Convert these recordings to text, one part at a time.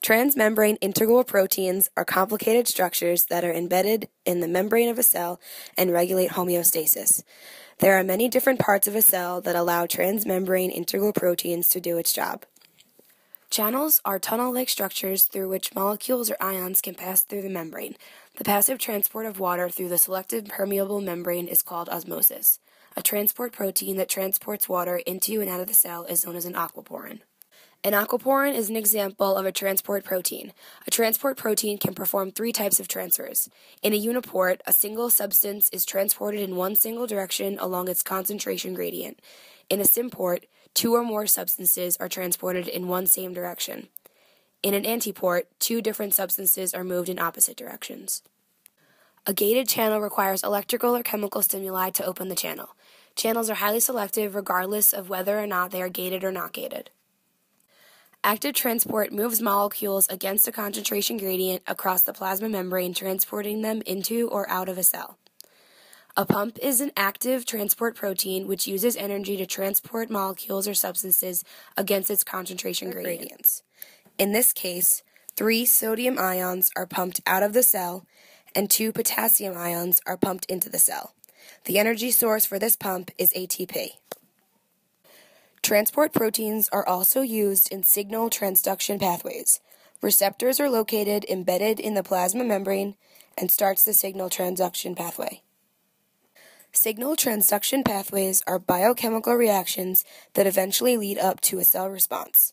Transmembrane integral proteins are complicated structures that are embedded in the membrane of a cell and regulate homeostasis. There are many different parts of a cell that allow transmembrane integral proteins to do its job. Channels are tunnel-like structures through which molecules or ions can pass through the membrane. The passive transport of water through the selective permeable membrane is called osmosis. A transport protein that transports water into and out of the cell is known as an aquaporin. An aquaporin is an example of a transport protein. A transport protein can perform three types of transfers. In a uniport, a single substance is transported in one single direction along its concentration gradient. In a symport, two or more substances are transported in one same direction. In an antiport, two different substances are moved in opposite directions. A gated channel requires electrical or chemical stimuli to open the channel. Channels are highly selective regardless of whether or not they are gated or not gated. Active transport moves molecules against a concentration gradient across the plasma membrane, transporting them into or out of a cell. A pump is an active transport protein which uses energy to transport molecules or substances against its concentration gradients. In this case, 3 sodium ions are pumped out of the cell and 2 potassium ions are pumped into the cell. The energy source for this pump is ATP. Transport proteins are also used in signal transduction pathways. Receptors are located embedded in the plasma membrane and starts the signal transduction pathway. Signal transduction pathways are biochemical reactions that eventually lead up to a cell response.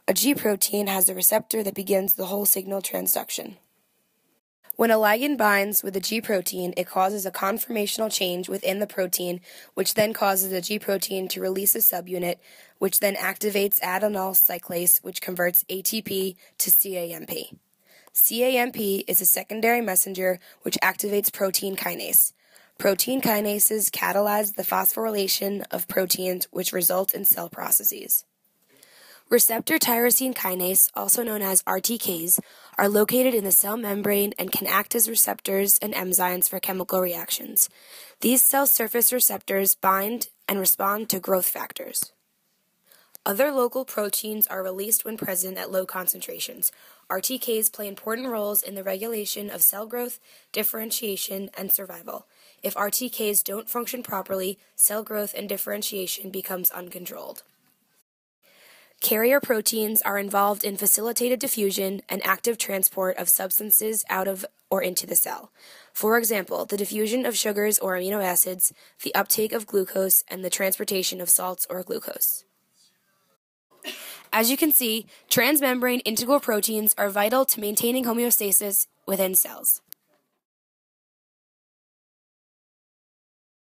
A G protein has a receptor that begins the whole signal transduction. When a ligand binds with a G protein, it causes a conformational change within the protein, which then causes the G protein to release a subunit, which then activates adenyl cyclase, which converts ATP to CAMP. CAMP is a secondary messenger which activates protein kinase. Protein kinases catalyze the phosphorylation of proteins, which result in cell processes. Receptor tyrosine kinase, also known as RTKs, are located in the cell membrane and can act as receptors and enzymes for chemical reactions. These cell surface receptors bind and respond to growth factors. Other local proteins are released when present at low concentrations. RTKs play important roles in the regulation of cell growth, differentiation, and survival. If RTKs don't function properly, cell growth and differentiation becomes uncontrolled. Carrier proteins are involved in facilitated diffusion and active transport of substances out of or into the cell. For example, the diffusion of sugars or amino acids, the uptake of glucose, and the transportation of salts or glucose. As you can see, transmembrane integral proteins are vital to maintaining homeostasis within cells.